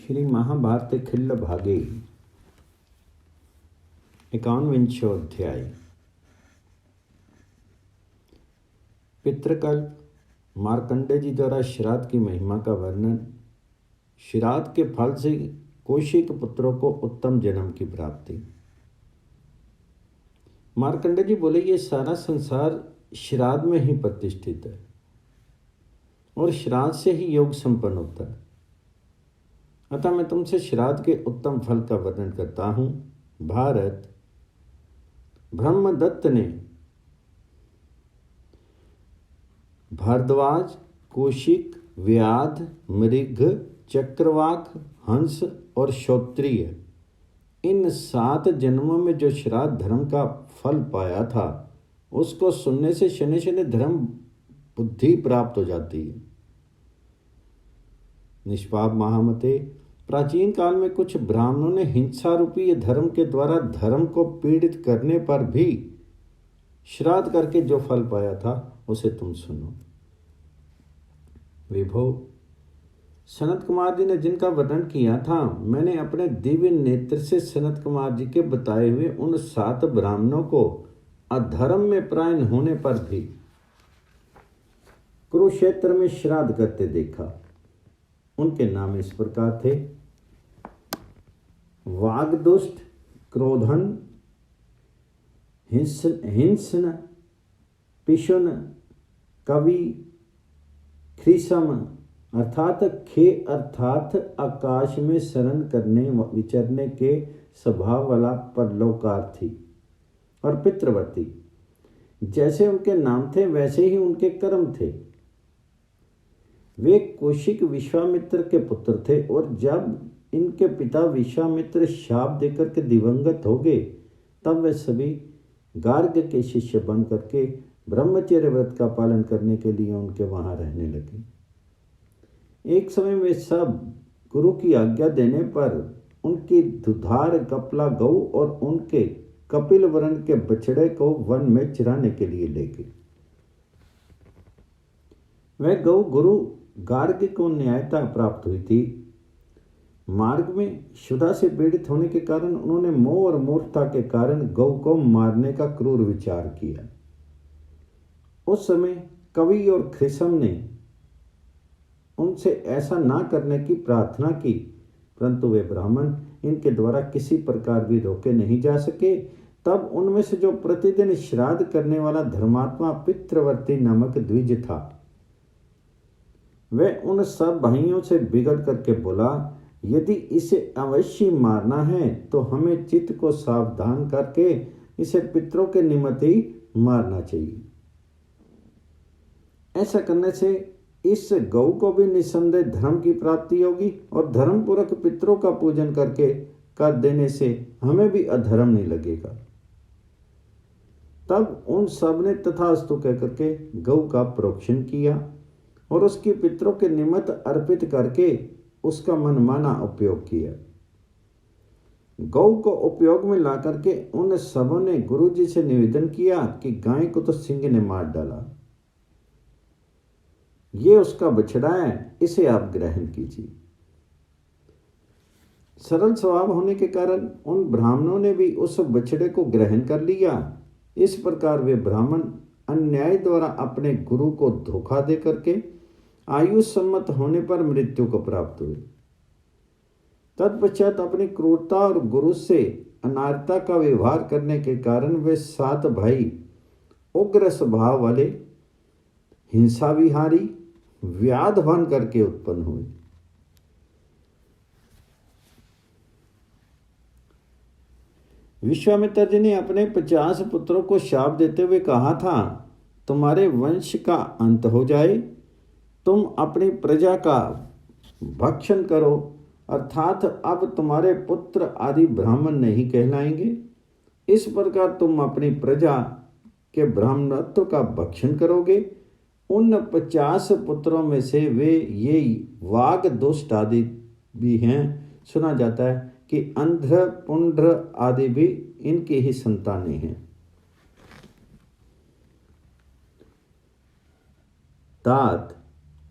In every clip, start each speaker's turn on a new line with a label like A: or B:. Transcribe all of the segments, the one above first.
A: श्री महाभारत खिल्ल भागे 51वां अध्याय। पितृकल्प। मार्कंडेय जी द्वारा श्राद्ध की महिमा का वर्णन। श्राद्ध के फल से कौशिक पुत्रों को उत्तम जन्म की प्राप्ति। मार्कंडेय जी बोले, ये सारा संसार श्राद्ध में ही प्रतिष्ठित है और श्राद्ध से ही योग संपन्न होता है। अतः मैं तुमसे श्राद्ध के उत्तम फल का वर्णन करता हूं। भारत। ब्रह्मदत्त ने भारद्वाज, कौशिक, व्याध, मृग, चक्रवाक, हंस और श्रोत्रिय इन 7 जन्मों में जो श्राद्ध धर्म का फल पाया था, उसको सुनने से शनि शनि धर्म बुद्धि प्राप्त हो जाती है। निष्पाप महामते, प्राचीन काल में कुछ ब्राह्मणों ने हिंसा रूपी धर्म के द्वारा धर्म को पीड़ित करने पर भी श्राद्ध करके जो फल पाया था, उसे तुम सुनो। विभो, सनत कुमार जी ने जिनका वर्णन किया था, मैंने अपने दिव्य नेत्र से सनत कुमार जी के बताए हुए उन 7 ब्राह्मणों को अधर्म में परायण होने पर भी कुरुक्षेत्र में श्राद्ध करते देखा। उनके नाम इस प्रकार थे: वागदुष्ट, क्रोधन, हिंसन, पिशुन, कवि, ख्रीसम अर्थात खे अर्थात आकाश में शरण करने विचरने के स्वभाव वाला परलोकार्थी, और पितृवर्ती। जैसे उनके नाम थे वैसे ही उनके कर्म थे। वे कौशिक विश्वामित्र के पुत्र थे, और जब इनके पिता विश्वामित्र शाप देकर के दिवंगत हो गए, तब वे सभी गार्ग के शिष्य बन करके ब्रह्मचर्य व्रत का पालन करने के लिए उनके वहां रहने लगे। एक समय वे सब गुरु की आज्ञा देने पर उनकी दुधार कपला गौ और उनके कपिल वर्ण के बछड़े को वन में चराने के लिए ले गए। वह गौ गुरु गार्ग को न्यायता प्राप्त हुई थी। मार्ग में क्षुधा से पीड़ित होने के कारण उन्होंने मोह और मूर्खता के कारण गौ को मारने का क्रूर विचार किया। उस समय कवि और ख्रीसम ने उनसे ऐसा ना करने की प्रार्थना की, परंतु वे ब्राह्मण इनके द्वारा किसी प्रकार भी रोके नहीं जा सके। तब उनमें से जो प्रतिदिन श्राद्ध करने वाला धर्मात्मा पितृवर्ती नामक द्विज था, वह उन सब भाइयों से बिगड़ करके बोला, यदि इसे अवश्य मारना है तो हमें चित्त को सावधान करके इसे पितरों के निमित्त ही मारना चाहिए। ऐसा करने से इस गौ को भी निस्संदेह धर्म की प्राप्ति होगी, और धर्म पूर्वक पितरों का पूजन करके कर देने से हमें भी अधर्म नहीं लगेगा। तब उन सब ने तथास्तु कह करके गौ का प्रोक्षण किया और उसकी पितरों के निमित्त अर्पित करके उसका मनमाना उपयोग किया। गौ को उपयोग में ला करके उन सबों ने गुरु जी से निवेदन किया कि गाय को तो सिंह ने मार डाला, ये उसका बछड़ा है, इसे आप ग्रहण कीजिए। सरल स्वभाव होने के कारण उन ब्राह्मणों ने भी उस बछड़े को ग्रहण कर लिया। इस प्रकार वे ब्राह्मण अन्याय द्वारा अपने गुरु को धोखा दे करके आयु सम्मत होने पर मृत्यु को प्राप्त हुए। तत्पश्चात अपनी क्रूरता और गुरु से अनारता का व्यवहार करने के कारण वे 7 भाई उग्र स्वभाव वाले, हिंसा विहारी, व्याध बन करके उत्पन्न हुए। विश्वामित्र जी ने अपने 50 पुत्रों को शाप देते हुए कहा था, तुम्हारे वंश का अंत हो जाए, तुम अपनी प्रजा का भक्षण करो, अर्थात अब तुम्हारे पुत्र आदि ब्राह्मण नहीं कहलाएंगे। इस प्रकार तुम अपनी प्रजा के ब्राह्मणत्व का भक्षण करोगे। उन 50 पुत्रों में से वे ये वाग दुष्ट आदि भी हैं। सुना जाता है कि अंध्र, पुंड्र आदि भी इनकी ही संतानें हैं। तात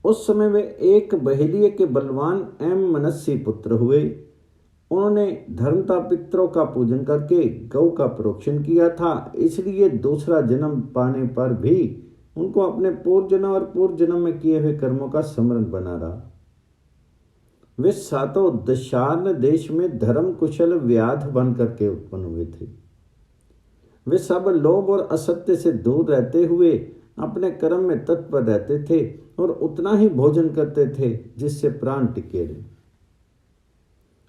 A: उस समय वे एक बहेलिये के बलवान एवं मनस्वी पुत्र हुए। उन्होंने धर्मता पितरों का पूजन करके गौ का प्रोक्षण किया था, इसलिए दूसरा जन्म पाने पर भी उनको अपने पूर्व जन्म और पूर्व जन्म में किए हुए कर्मों का स्मरण बना रहा। वे सातों दशार्ण देश में धर्म कुशल व्याध बन करके उत्पन्न हुए थे। वे सब लोभ और असत्य से दूर रहते हुए अपने कर्म में तत्पर रहते थे और उतना ही भोजन करते थे जिससे प्राण टिके रहे।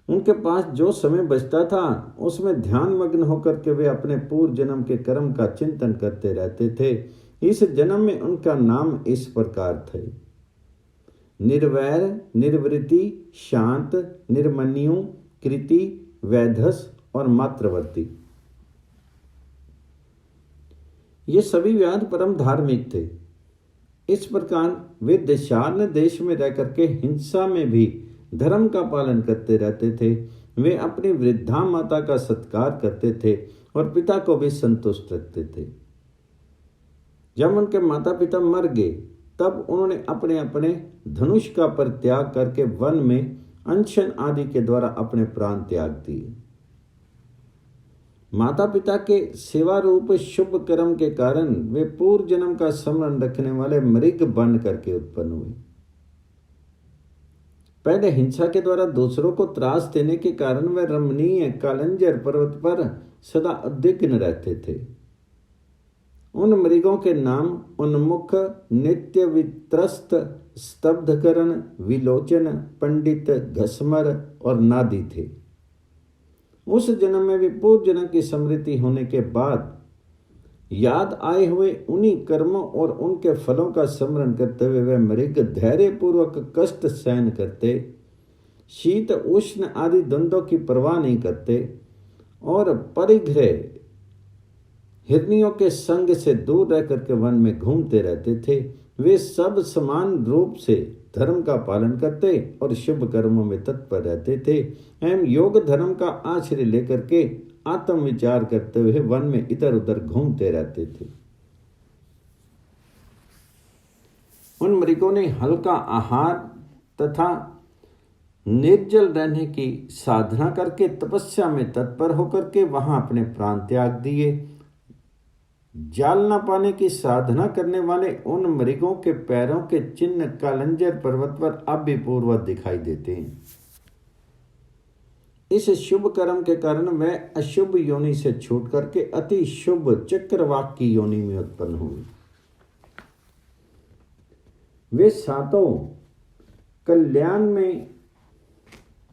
A: उनके पास जो समय बचता था उसमें ध्यान मग्न होकर के वे अपने पूर्व जन्म के कर्म का चिंतन करते रहते थे। इस जन्म में उनका नाम इस प्रकार थे: निर्वैर, निर्वृति, शांत, निर्मन्यु, कृति, वैधस और मात्रवर्ती। ये सभी व्याध परम धार्मिक थे। इस प्रकार वे देशार्ण देश में रह करके हिंसा में भी धर्म का पालन करते रहते थे। वे अपनी वृद्धा माता का सत्कार करते थे और पिता को भी संतुष्ट रखते थे। जब उनके माता पिता मर गए तब उन्होंने अपने अपने धनुष का परित्याग करके वन में अनशन आदि के द्वारा अपने प्राण त्याग दिए। माता पिता के सेवा रूप शुभ कर्म के कारण वे पूर्व जन्म का स्मरण रखने वाले मृग बन करके उत्पन्न हुए। पहले हिंसा के द्वारा दूसरों को त्रास देने के कारण वे रमणीय कालंजर पर्वत पर सदा उद्विग्न रहते थे। उन मृगों के नाम उन्मुख, नित्य वित्रस्त, स्तब्धकरण, विलोचन, पंडित, घसमर और नादी थे। उस जन्म में भी पूर्व जन्म की स्मृति होने के बाद याद आए हुए उन्हीं कर्मों और उनके फलों का स्मरण करते हुए वे मृग धैर्य पूर्वक कष्ट सहन करते, शीत उष्ण आदि द्वंद्वों की परवाह नहीं करते और परिग्रह हिरनियों के संग से दूर रह करके वन में घूमते रहते थे। वे सब समान रूप से धर्म का पालन करते और शुभ कर्मों में तत्पर रहते थे एवं योग धर्म का आश्रय लेकर के आत्म विचार करते हुए वन में इधर उधर घूमते रहते थे। उन मृगों ने हल्का आहार तथा निर्जल रहने की साधना करके तपस्या में तत्पर होकर के वहां अपने प्राण त्याग दिए। जाल न पाने की साधना करने वाले उन मृगों के पैरों के चिन्ह कालंजर पर्वत पर अब भी पूर्ववत दिखाई देते हैं। इस शुभ कर्म के कारण वह अशुभ योनि से छूट करके अति शुभ चक्रवाक की योनि में उत्पन्न हुए। वे सातों कल्याण में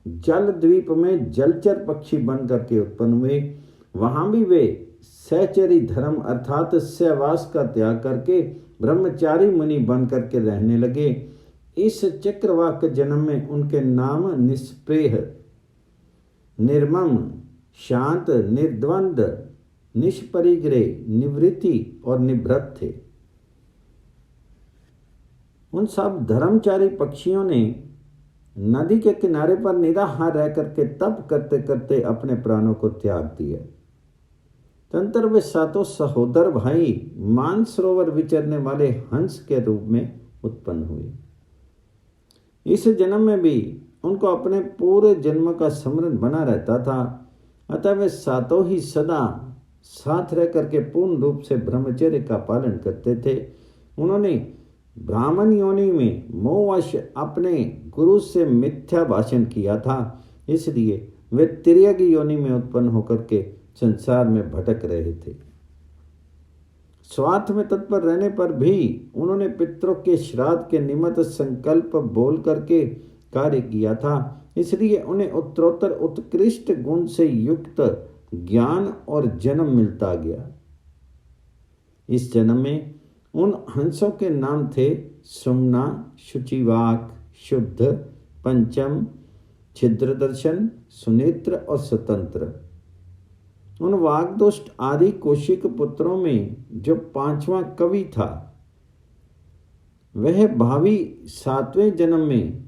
A: जल द्वीप में जलचर पक्षी बन करके उत्पन्न हुए। वहां भी वे सहचरी धर्म अर्थात सहवास का त्याग करके ब्रह्मचारी मुनि बन करके रहने लगे। इस चक्रवाक जन्म में उनके नाम निष्प्रेह, निर्मम, शांत, निर्द्वंद, निष्परिग्रह, निवृत्ति और निभृत थे। उन सब धर्मचारी पक्षियों ने नदी के किनारे पर निराहार रह करके तप करते करते अपने प्राणों को त्याग दिया। तंत्र वे सातों सहोदर भाई मानसरोवर विचरने वाले हंस के रूप में उत्पन्न हुए। इस जन्म में भी उनको अपने पूरे जन्म का स्मरण बना रहता था, अतः वे सातों ही सदा साथ रह करके पूर्ण रूप से ब्रह्मचर्य का पालन करते थे। उन्होंने ब्राह्मण योनि में मोहवश अपने गुरु से मिथ्या भाषण किया था, इसलिए वे तिर्यक योनि में उत्पन्न होकर के संसार में भटक रहे थे। स्वार्थ में तत्पर रहने पर भी उन्होंने पितरों के श्राद्ध के निमित्त संकल्प बोल करके कार्य किया था, इसलिए उन्हें उत्तरोत्तर उत्कृष्ट गुण से युक्त ज्ञान और जन्म मिलता गया। इस जन्म में उन हंसों के नाम थे सुमना, शुचिवाक, शुद्ध, पंचम, छिद्रदर्शन, सुनेत्र और स्वतंत्र। उन वाग्दुष्ट आदि कौशिक पुत्रों में जो पांचवा कवि था वह भावी सातवें जन्म में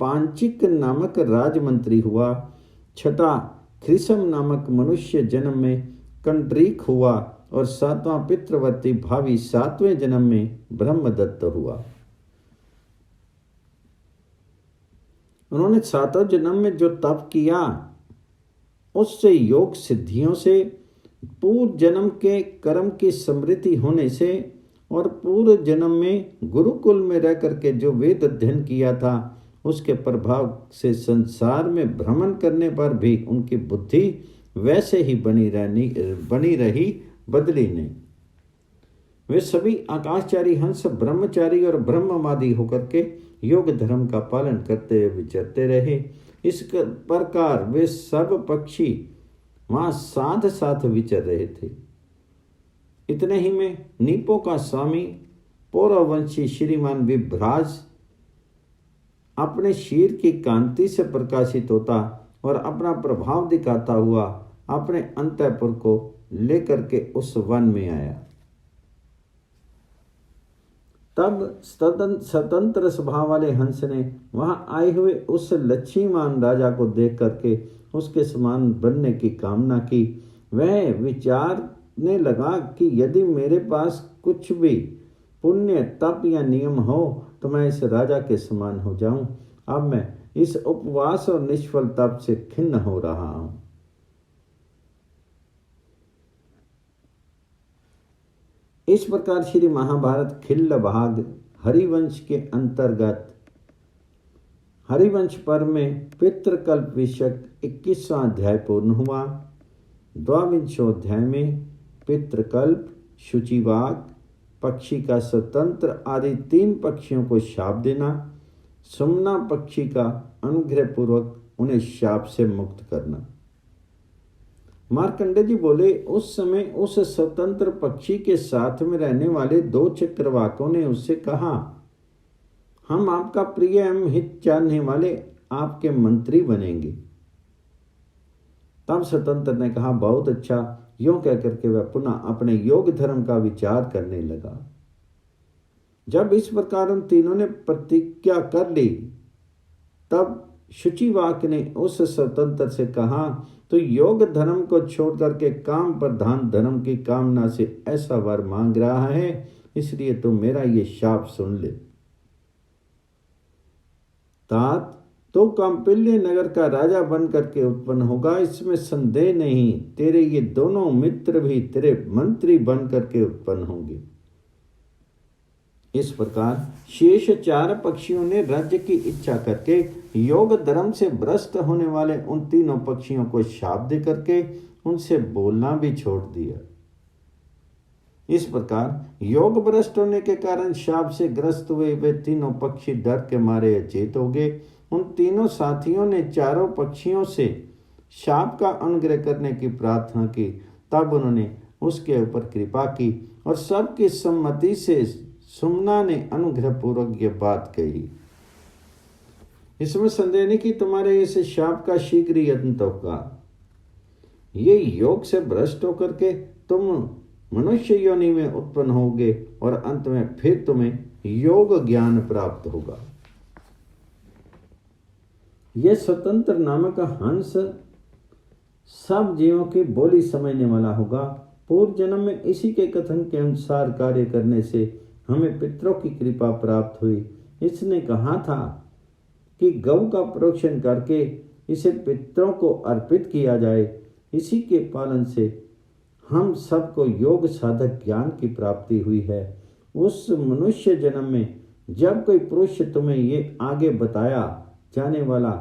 A: पांचिक नामक राजमंत्री हुआ। छठा ख्रिसम नामक मनुष्य जन्म में कंड्रीक हुआ और सातवां पितृवर्ती भावी सातवें जन्म में ब्रह्मदत्त हुआ। उन्होंने सातों जन्म में जो तप किया उससे, योग सिद्धियों से, पूर्व जन्म के कर्म की स्मृति होने से और पूर्व जन्म में गुरुकुल में रह करके जो वेद अध्ययन किया था उसके प्रभाव से संसार में भ्रमण करने पर भी उनकी बुद्धि वैसे ही बनी रही, बदली नहीं। वे सभी आकाशचारी हंस ब्रह्मचारी और ब्रह्मवादी होकर के योग धर्म का पालन करते हुए विचरते रहे। इस प्रकार वे सब पक्षी वहां साथ साथ विचर रहे थे। इतने ही में नीपो का स्वामी पौरवंशी श्रीमान विभ्राज अपने शीर की कांति से प्रकाशित होता और अपना प्रभाव दिखाता हुआ अपने अंतःपुर को लेकर के उस वन में आया। तब स्वतंत्र स्वभाव वाले हंस ने वहां आए हुए उस लक्ष्मीमान राजा को देख करके उसके समान बनने की कामना की। वह विचारने लगा कि यदि मेरे पास कुछ भी पुण्य तप या नियम हो तो मैं इस राजा के समान हो जाऊं। अब मैं इस उपवास और निष्फल तप से खिन्न हो रहा हूं। इस प्रकार श्री महाभारत खिल्ल भाग हरिवंश के अंतर्गत हरिवंश पर्व में पितृकल्प विषयक 21वां अध्याय पूर्ण हुआ। 22वें में पितृकल्प, शुचिवाक, पक्षी का स्वतंत्र आदि 3 पक्षियों को शाप देना, सुमना पक्षी का अनुग्रह पूर्वक उन्हें शाप से मुक्त करना। मार्कंडे जी बोले, उस समय उस स्वतंत्र पक्षी के साथ में रहने वाले 2 चक्रवाकों ने उससे कहा, हम आपका प्रिय एवं हित जानने वाले आपके मंत्री बनेंगे। तब स्वतंत्र ने कहा, बहुत अच्छा। यूं कहकर के वह पुनः अपने योग धर्म का विचार करने लगा। जब इस प्रकार उन तीनों ने प्रतिज्ञा कर ली तब शुचिवाक ने उस स्वतंत्र से कहा, तो योग धर्म को छोड़ करके काम प्रधान धर्म की कामना से ऐसा वर मांग रहा है, इसलिए तो मेरा ये शाप सुन ले। तात, तो कौंपिल्य नगर का राजा बन करके उत्पन्न होगा, इसमें संदेह नहीं। तेरे ये दोनों मित्र भी तेरे मंत्री बन करके उत्पन्न होंगे। इस प्रकार शेष 4 पक्षियों ने राज्य की इच्छा करके योग धर्म से भ्रष्ट होने वाले उन तीनों पक्षियों को शाप दे करके उनसे बोलना भी छोड़ दिया। इस प्रकार योग भ्रष्ट होने के कारण शाप से ग्रस्त हुए वे तीनों पक्षी डर के मारे अचेत हो गए। उन तीनों साथियों ने 4 पक्षियों से शाप का अनुग्रह करने की प्रार्थना की। तब उन्होंने उसके ऊपर कृपा की और सबकी सम्मति से सुमना ने अनुग्रह पूर्वक यह बात कही, इसमें संदेह नहीं कि तुम्हारे इस शाप का शीघ्र ही अंत होगा। ये योग से भ्रष्ट होकर के तुम मनुष्य योनि में उत्पन्न होगे और अंत में फिर तुम्हें योग ज्ञान प्राप्त होगा। यह स्वतंत्र नामक हंस सब जीवों की बोली समझने वाला होगा। पूर्व जन्म में इसी के कथन के अनुसार कार्य करने से हमें पितरों की कृपा प्राप्त हुई। इसने कहा था कि गौ का प्रोक्षण करके इसे पितरों को अर्पित किया जाए। इसी के पालन से हम सबको योग साधक ज्ञान की प्राप्ति हुई है। उस मनुष्य जन्म में जब कोई पुरुष तुम्हें ये आगे बताया जाने वाला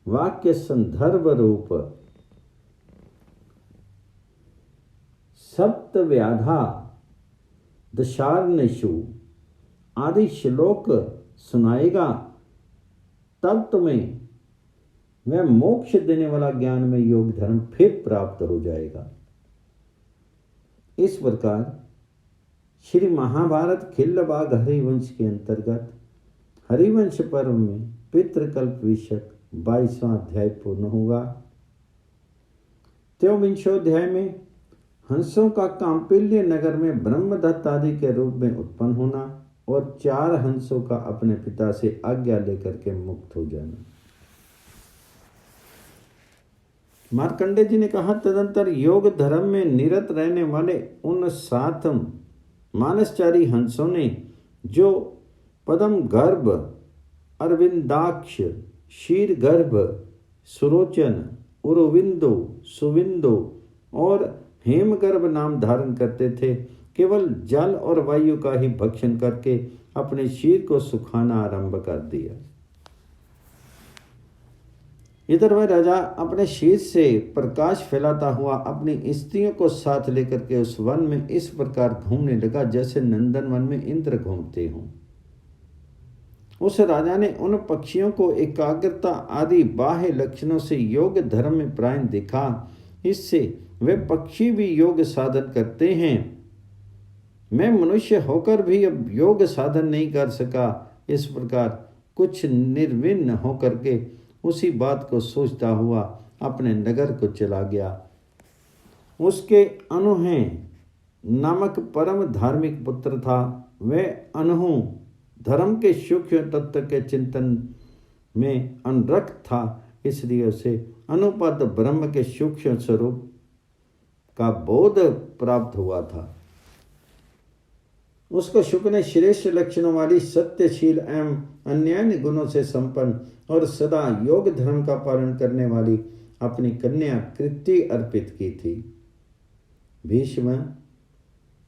A: वाक्य संदर्भ रूप सप्त व्याधा दशार्णेषु आदि श्लोक सुनाएगा, तब तुम्हें वह मोक्ष देने वाला ज्ञान में योग धर्म फिर प्राप्त हो जाएगा। इस प्रकार श्री महाभारत खिल्लबाग हरिवंश के अंतर्गत हरिवंश पर्व में पितृकल्प विषयक 22वां अध्याय पूर्ण हुआ। 23वें अध्याय में हंसों का कांपिल्य नगर में ब्रह्मदत्त आदि के रूप में उत्पन्न होना और 4 हंसों का अपने पिता से आज्ञा लेकर के मुक्त हो जाना। मार्कंडे जी ने कहा, तदंतर योग धर्म में निरत रहने वाले उन 7 मानसचारी हंसों ने जो पदम गर्भ, अरविंदाक्ष, शीरगर्भ, सुरोचन, उरुविंदु, सुविंदु और हेमगर्भ नाम धारण करते थे। केवल जल और वायु का ही भक्षण करके अपने शीर को सुखाना आरंभ कर दिया। इधर वह राजा अपने शीर से प्रकाश फैलाता हुआ अपनी स्त्रियों को साथ लेकर के उस वन में इस प्रकार घूमने लगा जैसे नंदन वन में इंद्र घूमते हों। उस राजा ने उन पक्षियों को एकाग्रता आदि बाह्य लक्षणों से योग धर्म में प्रायण देखा। इससे वे पक्षी भी योग साधन करते हैं। मैं मनुष्य होकर भी अब योग साधन नहीं कर सका। इस प्रकार कुछ निर्विन्न होकर के उसी बात को सोचता हुआ अपने नगर को चला गया। उसके अनूहे नामक परम धार्मिक पुत्र था। वह अनहु धर्म के सूक्ष्म तत्व के चिंतन में अनरक्त था, इसलिए उसे अनुपद ब्रह्म के सूक्ष्म स्वरूप का बोध प्राप्त हुआ था। उसको शुक ने श्रेष्ठ लक्षणों वाली सत्यशील एवं अन्यान्य गुणों से संपन्न और सदा योग धर्म का पालन करने वाली अपनी कन्या कृति अर्पित की थी। भीष्म,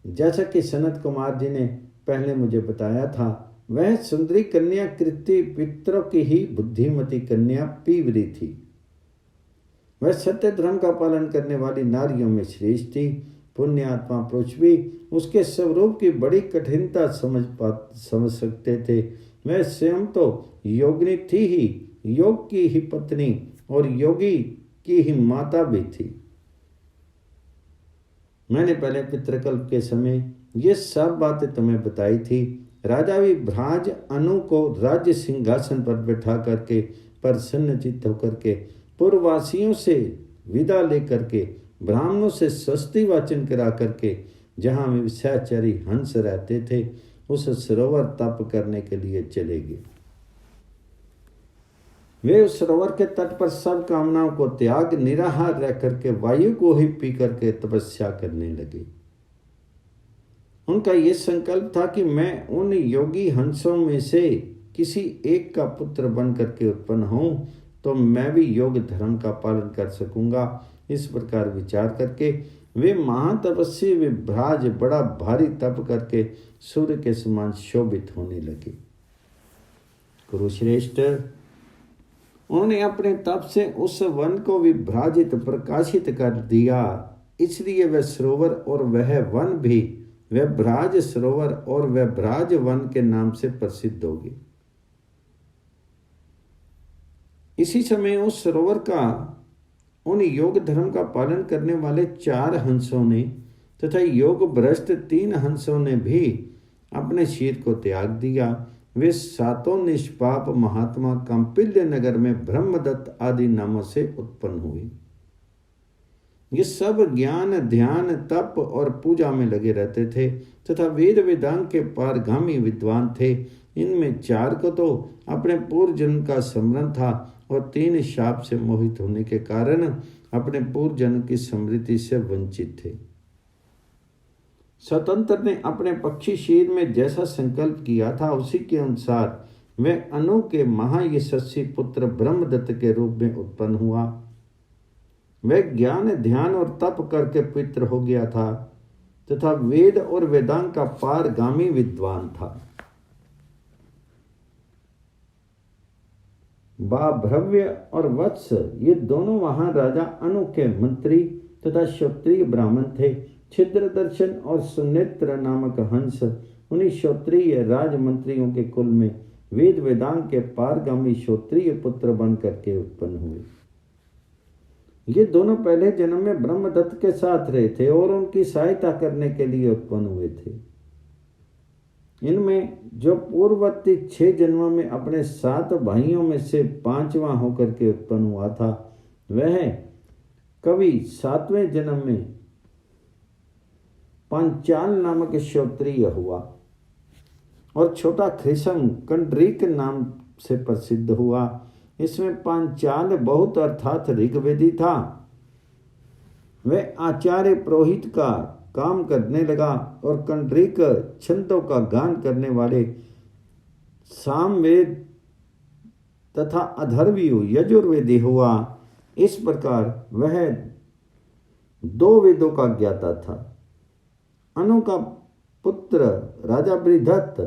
A: जैसा कि सनत कुमार जी ने पहले मुझे बताया था, वह सुंदरी कन्या कृति पितरों की ही बुद्धिमती कन्या पीवरी थी। वह सत्य धर्म का पालन करने वाली नारियों में श्रेष्ठ थी। पुण्यात्मा पुरुष भी उसके स्वरूप की बड़ी कठिनता समझ सकते थे। वह स्वयं तो योगिनी थी ही, योग की ही पत्नी और योगी की ही माता भी थी। मैंने पहले पितृकल्प के समय ये सब बातें तुम्हें बताई थी। राजा भी भ्राज अनु को राज्य सिंहासन पर बैठा करके प्रसन्नचित्त होकर के पूर्ववासियों से विदा लेकर के ब्राह्मणों से स्वस्ति वाचन करा करके जहाँ में सहचरी हंस रहते थे उस सरोवर तप करने के लिए चले गए। वे उस सरोवर के तट पर सब कामनाओं को त्याग निराहार रह करके वायु को ही पी करके तपस्या करने लगे। उनका ये संकल्प था कि मैं उन योगी हंसों में से किसी एक का पुत्र बन करके उत्पन्न हूं तो मैं भी योग धर्म का पालन कर सकूंगा। इस प्रकार विचार करके वे महातपस्वी विभ्राज बड़ा भारी तप करके सूर्य के समान शोभित होने लगे। कुरुश्रेष्ठ, उन्होंने अपने तप से उस वन को विभ्राजित प्रकाशित कर दिया, इसलिए वह सरोवर और वह वन भी व्यभ्राज सरोवर और व्यभ्राज वन के नाम से प्रसिद्ध हो गए। इसी समय उस सरोवर का उन योग धर्म का पालन करने वाले 4 हंसों ने तथा योग भ्रष्ट 3 हंसों ने भी अपने शीर को त्याग दिया। वे 7 निष्पाप महात्मा कंपिल्य नगर में ब्रह्मदत्त आदि नामों से उत्पन्न हुए। ये सब ज्ञान, ध्यान, तप और पूजा में लगे रहते थे तथा वेद वेदांग के पारगामी विद्वान थे। इनमें 4 को तो अपने पूर्व जन्म का स्मरण था और 3 शाप से मोहित होने के कारण अपने पूर्व जन्म की स्मृति से वंचित थे। स्वतंत्र ने अपने पक्षी शीर में जैसा संकल्प किया था उसी के अनुसार वह अनु के महायशस्वी पुत्र ब्रह्मदत्त के रूप में उत्पन्न हुआ। वह ज्ञान, ध्यान और तप करके पितृ हो गया था तथा वेद और वेदांग का पारगामी विद्वान था। भ्रव्य और वत्स ये दोनों वहां राजा अनु के मंत्री तथा क्षत्रिय ब्राह्मण थे। छिद्र दर्शन और सुनेत्र नामक हंस उन्हीं क्षत्रिय राजमंत्रियों के कुल में वेद वेदांग के पारगामी क्षत्रिय पुत्र बन करके उत्पन्न हुए। ये दोनों पहले जन्म में ब्रह्मदत्त के साथ रहे थे और उनकी सहायता करने के लिए उत्पन्न हुए थे। इनमें जो पूर्ववर्ती 6 जन्मों में अपने 7 भाइयों में से 5वां होकर के उत्पन्न हुआ था, वह कवि 7वें जन्म में पांचाल नामक क्षत्रिय हुआ और छोटा खृष्म कंडरीक नाम से प्रसिद्ध हुआ। इसमें पांचाल बहुत अर्थात ऋग्वेदी था। वह आचार्य पुरोहित का काम करने लगा और कंडरीक छंदों का गान करने वाले सामवेद तथा अधर्वियु यजुर्वेदी हुआ। इस प्रकार वह 2 वेदों का ज्ञाता था। अनु का पुत्र राजा बृहदत्त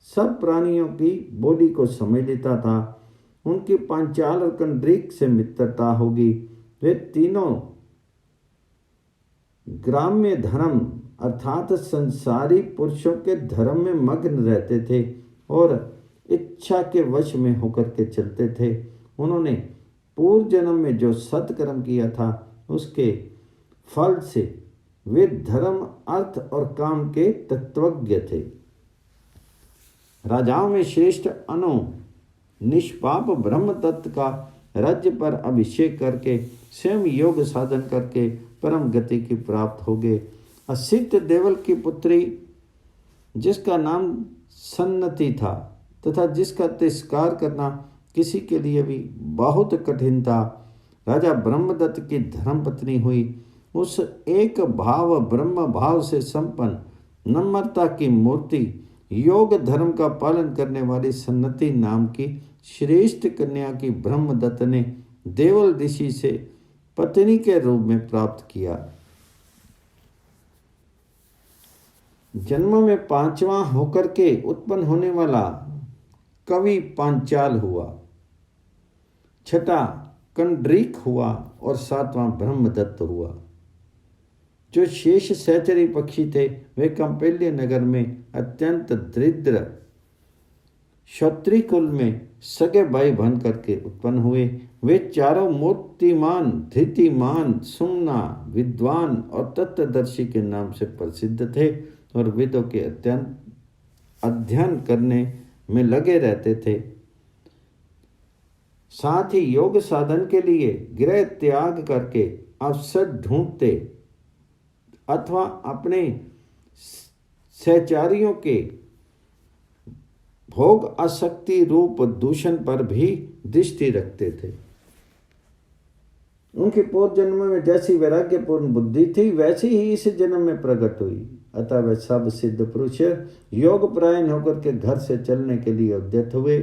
A: सब प्राणियों की बोली को समझ लेता था। उनकी पांचाल और कंडरीक से मित्रता होगी। वे तीनों ग्राम्य धर्म अर्थात संसारी पुरुषों के धर्म में मग्न रहते थे और इच्छा के वश में होकर के चलते थे। उन्होंने पूर्व जन्म में जो सत्कर्म किया था उसके फल से वे धर्म, अर्थ और काम के तत्वज्ञ थे। राजाओं में श्रेष्ठ अनु निष्पाप ब्रह्म तत्व का राज्य पर अभिषेक करके स्वयं योग साधन करके परम गति की प्राप्त हो गए। असित देवल की पुत्री जिसका नाम सन्नति था तथा जिसका तिरस्कार करना किसी के लिए भी बहुत कठिन था, राजा ब्रह्मदत्त की धर्मपत्नी हुई। उस एक भाव ब्रह्म भाव से संपन्न नम्रता की मूर्ति योग धर्म का पालन करने वाली सन्नति नाम की श्रेष्ठ कन्या की ब्रह्मदत्त ने देवल ऋषि से पत्नी के रूप में प्राप्त किया। जन्म में 5वां होकर के उत्पन्न होने वाला कवि पांचाल हुआ, 6ठा कंडरीक हुआ और 7वां ब्रह्मदत्त हुआ। जो शेष सहचरी पक्षी थे वे कंपेल्य नगर में अत्यंत दरिद्र क्षत्रिय कुल में सगे भाई बन करके उत्पन्न हुए। वे चारों मूर्तिमान, धृतिमान, सुमना, विद्वान और तत्वदर्शी के नाम से प्रसिद्ध थे और वेदों के अध्ययन करने में लगे रहते थे। साथ ही योग साधन के लिए गृह त्याग करके अवसर ढूंढते अथवा अपने सहचारियों के भोग आसक्ति रूप दूषण पर भी दृष्टि रखते थे। उनके पूर्व जन्म में जैसी वैराग्यपूर्ण बुद्धि थी वैसी ही इस जन्म में प्रकट हुई। अतः वे सब सिद्ध पुरुष योग परायण होकर के घर से चलने के लिए उद्यत हुए।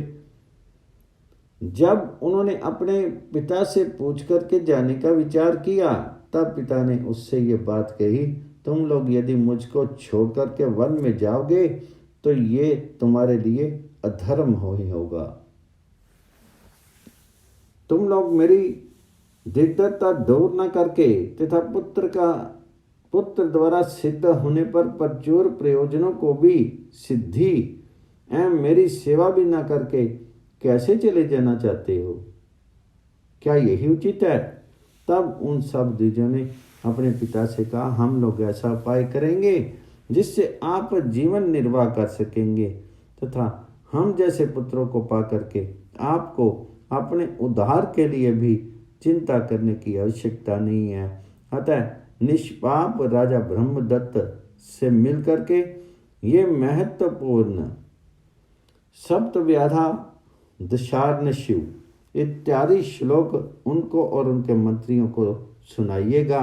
A: जब उन्होंने अपने पिता से पूछ करके जाने का विचार किया तब पिता ने उससे ये बात कही, तुम लोग यदि मुझको छोड़ करके वन में जाओगे तो ये तुम्हारे लिए अधर्म ही होगा। तुम लोग मेरी दृढ़ता दूर न करके तथा पुत्र द्वारा सिद्ध होने पर प्रचुर प्रयोजनों को भी सिद्धि एवं मेरी सेवा भी न करके कैसे चले जाना चाहते हो? क्या यही उचित है? तब उन सब द्विजों ने अपने पिता से कहा, हम लोग ऐसा उपाय करेंगे जिससे आप जीवन निर्वाह कर सकेंगे तथा हम जैसे पुत्रों को पा करके आपको अपने उद्धार के लिए भी चिंता करने की आवश्यकता नहीं है। अतः निष्पाप राजा ब्रह्मदत्त से मिल करके ये महत्वपूर्ण सप्तव्याधा दशार्न शिव इत्यादि श्लोक उनको और उनके मंत्रियों को सुनाइएगा।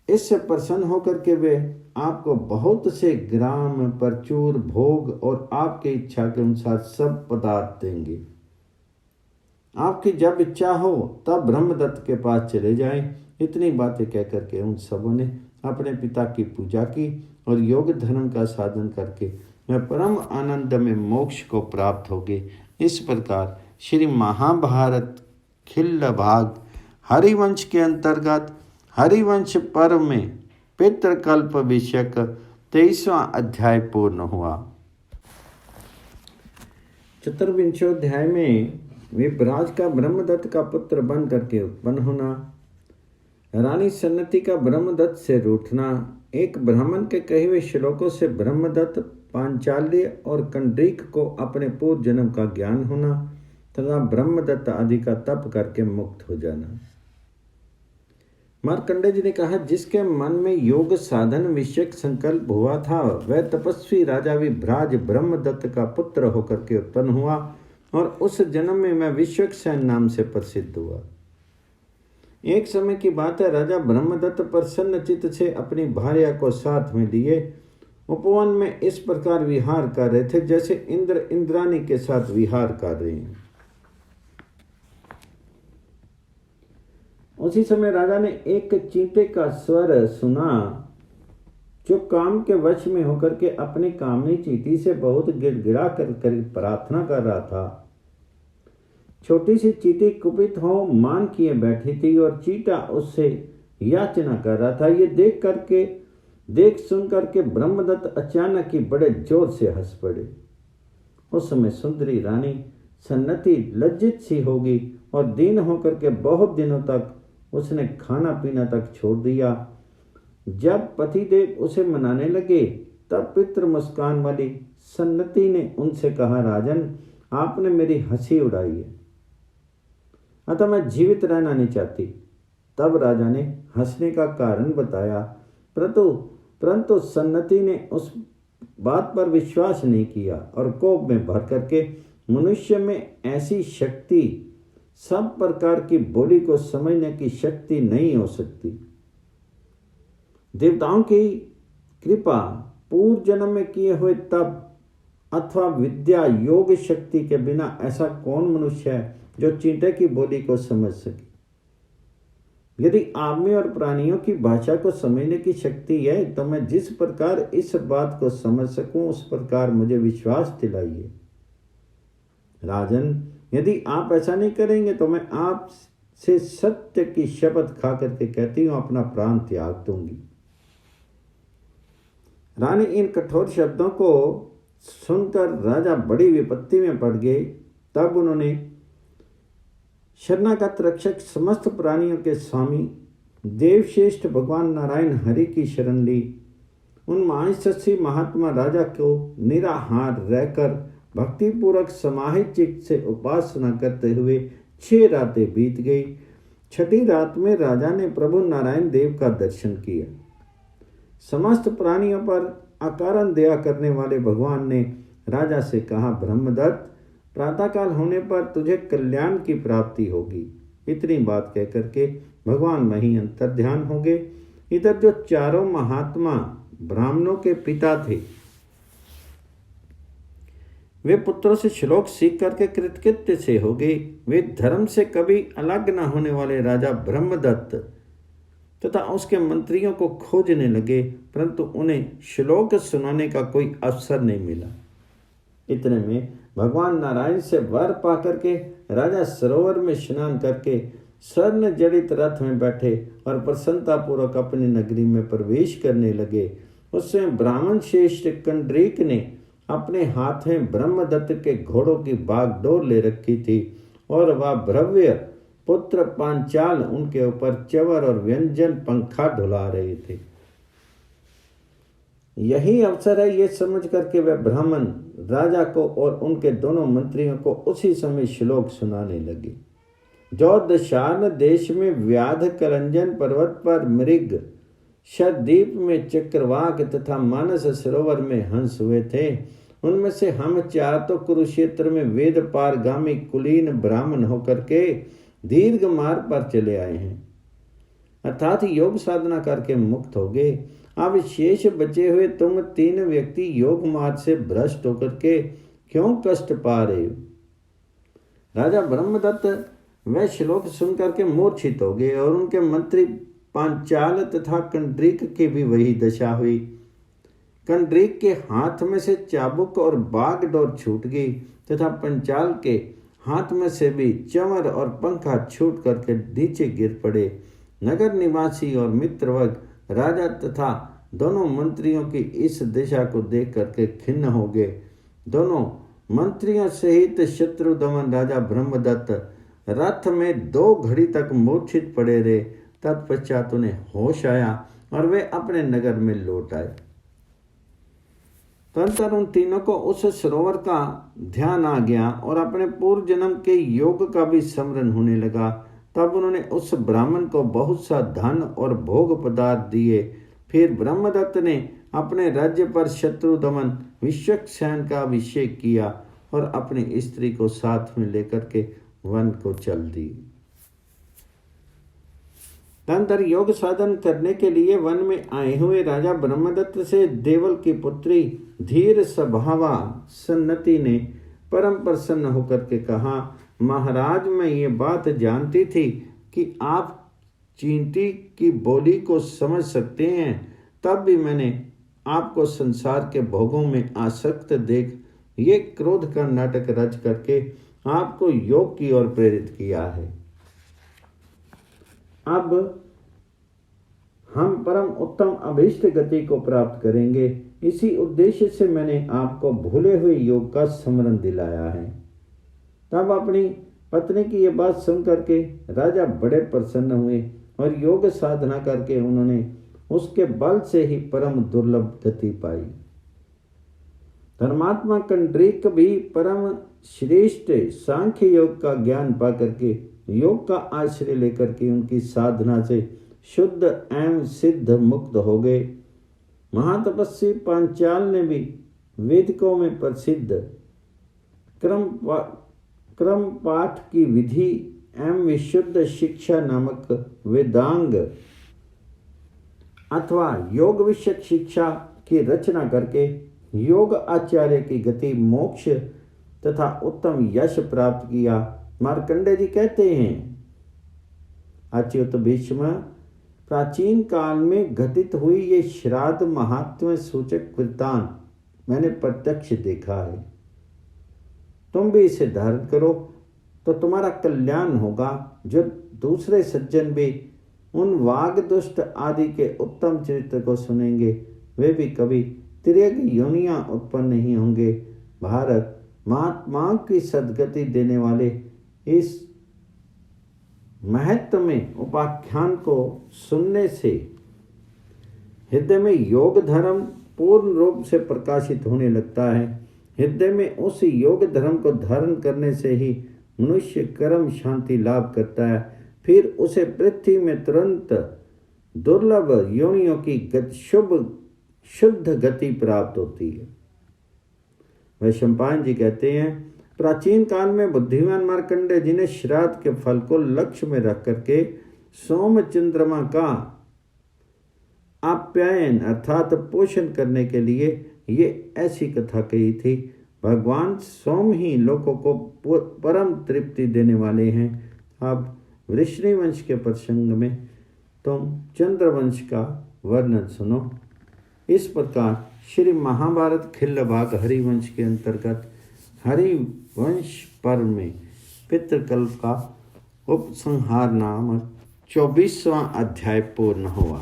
A: इससे प्रसन्न होकर के वे आपको बहुत से ग्राम, प्रचुर भोग और आपकी इच्छा के अनुसार सब पदार्थ देंगे। आपकी जब इच्छा हो तब ब्रह्मदत्त के पास चले जाएं। इतनी बातें कह करके उन सबों ने अपने पिता की पूजा की और योग धर्म का साधन करके वे परम आनंद में मोक्ष को प्राप्त हो गए। इस प्रकार श्री महाभारत खिल्ल भाग हरिवंश के अंतर्गत हरिवंश पर्व में पितृकल्प विषयक 23वां अध्याय पूर्ण हुआ। 24वें अध्याय में विभ्राज का ब्रह्मदत्त का पुत्र बन करके उत्पन्न होना, रानी सन्नति का ब्रह्मदत्त से रूठना, एक ब्राह्मण के कहे हुए श्लोकों से ब्रह्मदत्त, पांचाल्य और कंडरीक को अपने पूर्व जन्म का ज्ञान होना तथा ब्रह्मदत्त आदि का तप करके मुक्त हो जाना। मार्कंडेय जी ने कहा, जिसके मन में योग साधन विषयक संकल्प हुआ था वह तपस्वी राजा विभ्राज ब्रह्मदत्त का पुत्र होकर के उत्पन्न हुआ और उस जन्म में मैं विश्वक्सेन नाम से प्रसिद्ध हुआ। एक समय की बात है, राजा ब्रह्मदत्त प्रसन्न चित्त से अपनी भार्या को साथ में लिए उपवन में इस प्रकार विहार कर रहे थे जैसे इंद्र इंद्राणी के साथ विहार कर रहे हैं। उसी समय राजा ने एक चींटे का स्वर सुना जो काम के वश में होकर के अपनी कामनी चींटी से बहुत गिड़गिड़ा कर प्रार्थना कर रहा था। छोटी सी चींटी कुपित हो मान किए बैठी थी और चींटा उससे याचना कर रहा था। ये देख सुन करके ब्रह्मदत्त अचानक ही बड़े जोर से हंस पड़े। उस समय सुंदरी रानी सन्नति लज्जित सी होगी और दीन होकर के बहुत दिनों तक उसने खाना पीना तक छोड़ दिया। जब पतिदेव उसे मनाने लगे तब पितृ मुस्कान वाली सन्नति ने उनसे कहा, राजन, आपने मेरी हंसी उड़ाई है, अतः मैं जीवित रहना नहीं चाहती। तब राजा ने हंसने का कारण बताया, परंतु सन्नति ने उस बात पर विश्वास नहीं किया और कोप में भर करके, मनुष्य में ऐसी शक्ति, सब प्रकार की बोली को समझने की शक्ति नहीं हो सकती। देवताओं की कृपा, पूर्व जन्म में किए हुए तप अथवा विद्या योग शक्ति के बिना ऐसा कौन मनुष्य है जो चींटे की बोली को समझ सके। यदि आदमी और प्राणियों की भाषा को समझने की शक्ति है तो मैं जिस प्रकार इस बात को समझ सकूं उस प्रकार मुझे विश्वास दिलाइए। राजन, यदि आप ऐसा नहीं करेंगे तो मैं आपसे सत्य की शपथ खा करके कहती हूं अपना प्राण त्याग दूंगी। रानी इन कठोर शब्दों को सुनकर राजा बड़ी विपत्ति में पड़ गए। तब उन्होंने शरणागत रक्षक, समस्त प्राणियों के स्वामी, देवश्रेष्ठ भगवान नारायण हरि की शरण ली। उन महायशस्वी महात्मा राजा को निराहार रहकर भक्तिपूर्वक समाहित चित्त से उपासना करते हुए 6 रातें बीत गई। 6ठी रात में राजा ने प्रभु नारायण देव का दर्शन किया। समस्त प्राणियों पर अकारण दया करने वाले भगवान ने राजा से कहा, ब्रह्मदत्त, प्रातःकाल होने पर तुझे कल्याण की प्राप्ति होगी। इतनी बात कह करके भगवान वहीं अंतर्ध्यान हो गए। इधर जो चारों महात्मा ब्राह्मणों के पिता थे, वे पुत्रों से श्लोक सीख करके कृतकृत्य से हो गए। वे धर्म से कभी अलग न होने वाले राजा ब्रह्मदत्त तथा उसके मंत्रियों को खोजने लगे, परंतु उन्हें श्लोक सुनाने का कोई अवसर नहीं मिला। इतने में भगवान नारायण से वर पा करके राजा सरोवर में स्नान करके स्वर्ण जड़ित रथ में बैठे और प्रसन्नता पूर्वक अपनी नगरी में प्रवेश करने लगे। उसमें ब्राह्मण श्रेष्ठ कंडरीक ने अपने हाथ में ब्रह्मदत्त के घोड़ों की बागडोर ले रखी थी और वह भव्य पुत्र पांचाल उनके ऊपर चवर और व्यंजन पंखा ढुला रहे थे। यही अवसर है, ये समझ करके वह ब्राह्मण राजा को और उनके दोनों मंत्रियों को उसी समय श्लोक सुनाने लगे। जो दशान देश में व्याध करंजन पर्वत पर मृग, शरदीप में चक्रवाक तथा मानस सरोवर में हंस हुए थे, उनमें से हम 4 तो कुरुक्षेत्र में वेद पारगामी कुलीन ब्राह्मण होकर के दीर्घ मार्ग पर चले आए हैं, अर्थात योग साधना करके मुक्त हो गए। अब शेष बचे हुए तुम 3 व्यक्ति योग मार्ग से भ्रष्ट होकर के क्यों कष्ट पा रहे हो। राजा ब्रह्मदत्त वह श्लोक सुनकर के मूर्छित हो गए और उनके मंत्री पांचाल तथा कंडरीक की भी वही दशा हुई। कंडरीक के हाथ में से चाबुक और बागडोर छूट गई तथा पंचाल के हाथ में से भी चंवर और पंखा छूट करके नीचे गिर पड़े। नगर निवासी और मित्रवर्ग राजा तथा दोनों मंत्रियों की इस दिशा को देख करके खिन्न हो गए। दोनों मंत्रियों सहित शत्रु दमन राजा ब्रह्मदत्त रथ में 2 घड़ी तक मूर्छित पड़े रहे। तत्पश्चात उन्हें होश आया और वे अपने नगर में लौट आए। तदनंतर उन तीनों को उस सरोवर का ध्यान आ गया और अपने पूर्व जन्म के योग का भी स्मरण होने लगा। तब उन्होंने उस ब्राह्मण को बहुत सा धन और भोग पदार्थ दिए। फिर ब्रह्मदत्त ने अपने राज्य पर शत्रु दमन विश्वक्सेन का अभिषेक किया और अपनी स्त्री को साथ में लेकर के वन को चल दी। तदनंतर योग साधन करने के लिए वन में आए हुए राजा ब्रह्मदत्त से देवल की पुत्री धीर स्वभावा सन्नति ने परम प्रसन्न होकर के कहा, महाराज, मैं ये बात जानती थी कि आप चींटी की बोली को समझ सकते हैं, तब भी मैंने आपको संसार के भोगों में आसक्त देख ये क्रोध का नाटक रच करके आपको योग की ओर प्रेरित किया है। अब हम परम उत्तम अभीष्ट गति को प्राप्त करेंगे। इसी उद्देश्य से मैंने आपको भूले हुए योग का स्मरण दिलाया है। तब अपनी पत्नी की यह बात सुन करके राजा बड़े प्रसन्न हुए और योग साधना करके उन्होंने उसके बल से ही परम दुर्लभ गति पाई। धर्मात्मा कंड्रीक भी परम श्रेष्ठ सांख्य योग का ज्ञान पा करके योग का आश्रय लेकर के उनकी साधना से शुद्ध एवं सिद्ध मुक्त हो गए। महातपस्वी पांचाल ने भी वेदिकों में प्रसिद्ध क्रम पाठ की विधि एवं विशुद्ध शिक्षा नामक वेदांग अथवा योग विषयक शिक्षा की रचना करके योग आचार्य की गति मोक्ष तथा उत्तम यश प्राप्त किया। मार्कंडेय जी कहते हैं, अच्युत भीष्म, प्राचीन काल में घटित हुई ये श्राद्ध महात्म्य सूचक वृत्तांत मैंने प्रत्यक्ष देखा है। तुम भी इसे धारण करो तो तुम्हारा कल्याण होगा। जो दूसरे सज्जन भी उन वाग दुष्ट आदि के उत्तम चरित्र को सुनेंगे वे भी कभी तिर्यक योनियां उत्पन्न नहीं होंगे। भारत महात्माओं की सद्गति देने वाले इस महत्व में उपाख्यान को सुनने से हृदय में योग धर्म पूर्ण रूप से प्रकाशित होने लगता है। हृदय में उस योग धर्म को धारण करने से ही मनुष्य कर्म शांति लाभ करता है। फिर उसे पृथ्वी में तुरंत दुर्लभ योनियों की शुद्ध गति प्राप्त होती है। वैशंपायन जी कहते हैं, प्राचीन काल में बुद्धिमान मार्कंडेय जी ने श्राद्ध के फल को लक्ष्य में रख करके सोम चंद्रमा का आप्यायन अर्थात पोषण करने के लिए ये ऐसी कथा कही थी। भगवान सोम ही लोगों को परम तृप्ति देने वाले हैं। अब वृष्णि वंश के प्रसंग में तुम चंद्रवंश का वर्णन सुनो। इस प्रकार श्री महाभारत खिल्ल भाग हरिवंश के अंतर्गत हरिवंश पर्व में पितृकल्प का उपसंहार नामक 24वां अध्याय पूर्ण हुआ।